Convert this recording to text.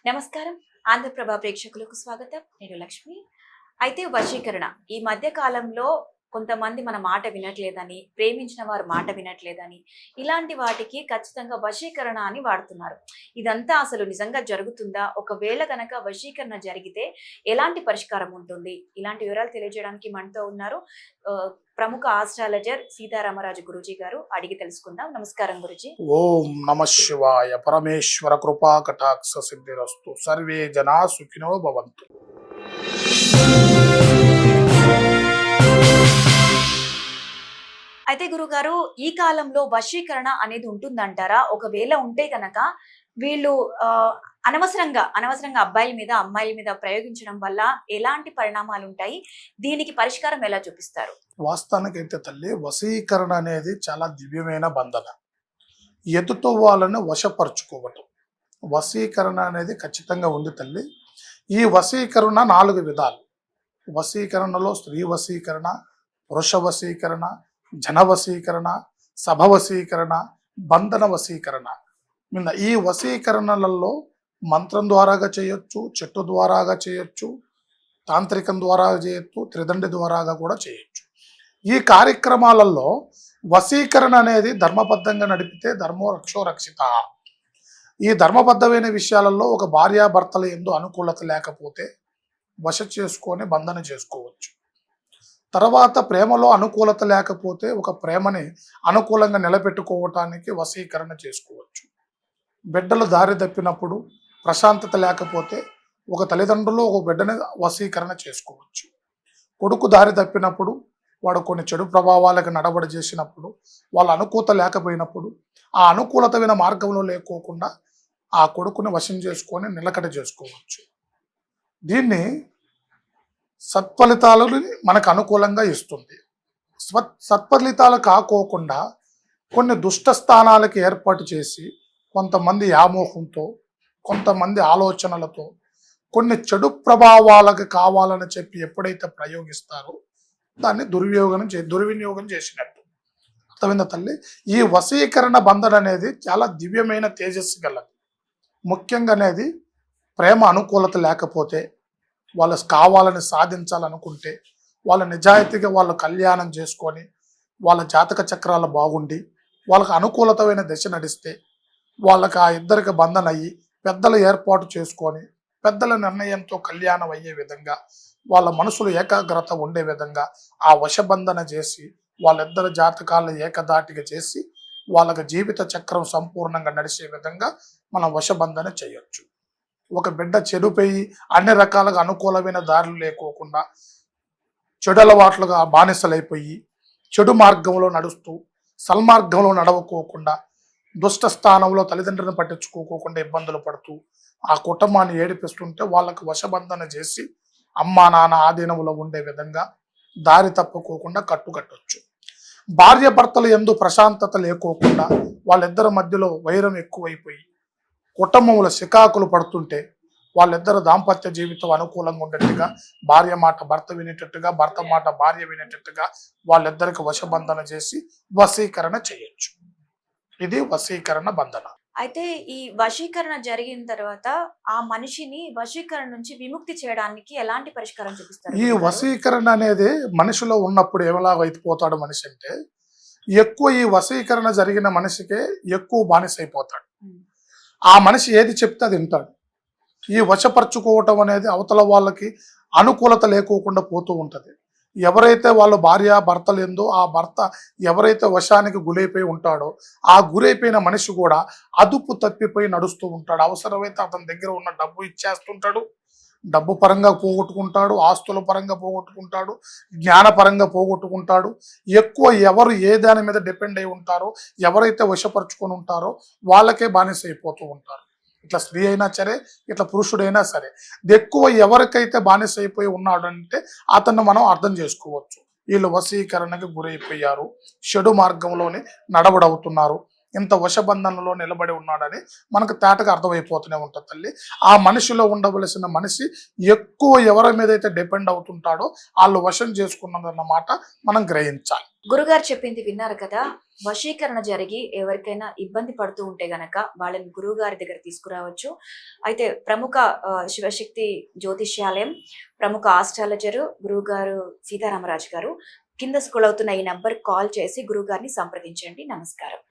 నమస్కారం. ఆంధ్రప్రభ ప్రేక్షకులకు స్వాగతం. నేను లక్ష్మి. అయితే వశీకరణ ఈ మధ్య కాలంలో కొంతమంది మన మాట వినట్లేదని, ప్రేమించిన వారు మాట వినట్లేదని, ఇలాంటి వాటికి ఖచ్చితంగా వశీకరణ అని వాడుతున్నారు. ఇదంతా అసలు నిజంగా జరుగుతుందా? ఒకవేళ గనక వశీకరణ జరిగితే ఎలాంటి పరిష్కారం ఉంటుంది? ఇలాంటి వివరాలు తెలియజేయడానికి మనతో ఉన్నారు ప్రముఖ ఆస్ట్రాలజర్ సీతారామరాజు గురూజీ గారు. అడిగి తెలుసుకుందాం. నమస్కారం గురూజీ. ఓం నమ శివాయ. పరమేశ్వర కృపా కటాక్ష సిద్ధిరస్తు. సర్వే జనా సుఖినో భవంతు. అయితే గురుగారు, ఈ కాలంలో వశీకరణ అనేది ఉంటుందంటారా? ఒకవేళ ఉంటే కనుక వీళ్ళు అనవసరంగా అబ్బాయిల మీద అమ్మాయిల మీద ప్రయోగించడం వల్ల ఎలాంటి పరిణామాలు ఉంటాయి? దీనికి పరిష్కారం ఎలా చూపిస్తారు? వాస్తవానికైతే తల్లి, వశీకరణ అనేది చాలా దివ్యమైన బంధన. ఎదుట వాళ్ళని వశపరుచుకోవటం వశీకరణ అనేది ఖచ్చితంగా ఉంది తల్లి. ఈ వశీకరణ 4 విధాలు. వశీకరణలో స్త్రీ వశీకరణ, పురుష వశీకరణ, జన వశీకరణ, సభ వశీకరణ, బంధన వశీకరణ. ఈ వశీకరణలలో మంత్రం ద్వారాగా చేయొచ్చు, చెట్టు ద్వారాగా చేయొచ్చు, తాంత్రికం ద్వారా చేయొచ్చు, త్రిదండి ద్వారాగా కూడా చేయొచ్చు. ఈ కార్యక్రమాలలో వశీకరణ అనేది ధర్మబద్ధంగా నడిపితే ధర్మో రక్షో రక్షిత. ఈ ధర్మబద్ధమైన విషయాలలో ఒక భార్యాభర్తల యందు అనుకూలత లేకపోతే వశ చేసుకొని బంధన చేసుకోవచ్చు. తర్వాత ప్రేమలో అనుకూలత లేకపోతే ఒక ప్రేమని అనుకూలంగా నిలబెట్టుకోవటానికి వశీకరణ చేసుకోవచ్చు. బిడ్డలు దారి తప్పినప్పుడు ప్రశాంతత లేకపోతే ఒక తల్లిదండ్రులు ఒక బిడ్డని వశీకరణ చేసుకోవచ్చు. కొడుకు దారి తప్పినప్పుడు వాడు కొన్ని చెడు ప్రభావాలకు నడబడి చేసినప్పుడు, వాళ్ళ అనుకూలత లేకపోయినప్పుడు ఆ అనుకూలతమైన మార్గంలో లేకోకుండా ఆ కొడుకుని వశం చేసుకొని నిలకడ చేసుకోవచ్చు. దీన్ని సత్ఫలితాలను మనకు అనుకూలంగా ఇస్తుంది. సత్ఫలితాలు కాకోకుండా కొన్ని దుష్ట స్థానాలకు ఏర్పాటు చేసి కొంతమంది వ్యామోహంతో, కొంతమంది ఆలోచనలతో కొన్ని చెడు ప్రభావాలకు కావాలని చెప్పి ఎప్పుడైతే ప్రయోగిస్తారో దాన్ని దుర్వినియోగం చేసినట్టు. అర్థమైందా తల్లి? ఈ వశీకరణ బంధన అనేది చాలా దివ్యమైన తేజస్సు గలది. ముఖ్యంగా అనేది ప్రేమ అనుకూలత లేకపోతే, వాళ్ళు కావాలని సాధించాలనుకుంటే, వాళ్ళ నిజాయితీగా వాళ్ళు కళ్యాణం చేసుకొని వాళ్ళ జాతక చక్రాలు బాగుండి వాళ్ళకి అనుకూలతమైన దశ నడిస్తే వాళ్ళకి ఆ ఇద్దరికి బంధన అయ్యి పెద్దల ఏర్పాటు చేసుకొని పెద్దల నిర్ణయంతో కళ్యాణం అయ్యే విధంగా వాళ్ళ మనసులు ఏకాగ్రత ఉండే విధంగా ఆ వశబంధన చేసి వాళ్ళిద్దరి జాతకాలను ఏకదాటిగా చేసి వాళ్ళకి జీవిత చక్రం సంపూర్ణంగా నడిచే విధంగా మనం వశబంధన చేయొచ్చు. ఒక బిడ్డ చెడుపోయి అన్ని రకాలుగా అనుకూలమైన దారులు లేకోకుండా చెడు అలవాట్లుగా బానిసలైపోయి చెడు మార్గంలో నడుస్తూ సల్మార్గంలో నడవకోకుండా దుష్ట స్థానంలో తల్లిదండ్రులను పట్టించుకోకుండా ఇబ్బందులు పడుతూ ఆ కుటుంబాన్ని ఏడిపిస్తుంటే వాళ్ళకు వశబంధన చేసి అమ్మా నాన్న ఆధీనంలో ఉండే విధంగా దారి తప్పుకోకుండా కట్టుకట్టొచ్చు. భార్య భర్తలు యందు ప్రశాంతత లేకోకుండా వాళ్ళిద్దరి మధ్యలో వైరం ఎక్కువైపోయి కుటుంబంలో చికాకులు పడుతుంటే వాళ్ళిద్దరు దాంపత్య జీవితం అనుకూలంగా ఉండేట్టుగా, భార్య మాట భర్త వినేటట్టుగా, భర్త మాట భార్య వినేటట్టుగా వాళ్ళిద్దరికి వశబంధన చేసి వశీకరణ చేయొచ్చు. ఇది వశీకరణ బంధన. అయితే ఈ వశీకరణ జరిగిన తర్వాత ఆ మనిషిని వశీకరణ నుంచి విముక్తి చేయడానికి ఎలాంటి పరిష్కారం చూపిస్తారు? ఈ వశీకరణ అనేది మనిషిలో ఉన్నప్పుడు ఎలాగైపోతాడు మనిషి అంటే, ఎక్కువ ఈ వశీకరణ జరిగిన మనిషికే ఎక్కువ బానిసైపోతాడు. ఆ మనిషి ఏది చెప్తే అది వింటాడు. ఈ వశపరుచుకోవటం అనేది అవతల వాళ్ళకి అనుకూలత లేకోకుండా పోతూ ఉంటుంది. ఎవరైతే వాళ్ళ భార్య భర్తలు ఎందో ఆ భర్త ఎవరైతే వశానికి గురైపోయి ఉంటాడో ఆ గురైపోయిన మనిషి కూడా అదుపు తప్పిపోయి నడుస్తూ ఉంటాడు. అవసరమైతే అతని దగ్గర ఉన్న డబ్బు ఇచ్చేస్తుంటాడు, డబ్బు పరంగా పోగొట్టుకుంటాడు, ఆస్తుల పరంగా పోగొట్టుకుంటాడు, జ్ఞానపరంగా పోగొట్టుకుంటాడు. ఎక్కువ ఎవరు ఏ దాని మీద డిపెండ్ అయి ఉంటారో, ఎవరైతే వశపరుచుకొని ఉంటారో వాళ్ళకే బానిస అయిపోతూ ఉంటారు. ఇట్లా స్త్రీ అయినా సరే, ఇట్లా పురుషుడైనా సరే. ఎక్కువ ఎవరికైతే బానిస అయిపోయి ఉన్నాడు అంటే అతన్ని మనం అర్థం చేసుకోవచ్చు. వీళ్ళు వశీకరణకి గురైపోయారు, చెడు మార్గంలోనే నడబడవుతున్నారు, ఇంత వశబంధనలో నిలబడి ఉన్నాడని మనకు తేటగా అర్థమైపోతూనే ఉంటుంది తల్లి. ఆ మనిషిలో ఉండవలసిన మనిషి ఎక్కువ ఎవరి మీద అయితే డిపెండ్ అవుతుంటాడో వాళ్ళు వశం చేసుకున్నదన్నమాట మనం గ్రహించాలి. గురుగారు చెప్పింది విన్నారు కదా. వశీకరణ జరిగి ఎవరికైనా ఇబ్బంది పడుతూ ఉంటే గనక వాళ్ళని గురువు గారి దగ్గర తీసుకురావచ్చు. అయితే ప్రముఖ శివశక్తి జ్యోతిష్యాలయం, ప్రముఖ ఆస్ట్రాలజరు గురువుగారు సీతారామరాజు గారు. కింద స్క్రోల్ అవుతున్న ఈ నంబర్ కాల్ చేసి గురువు గారిని సంప్రదించండి. నమస్కారం.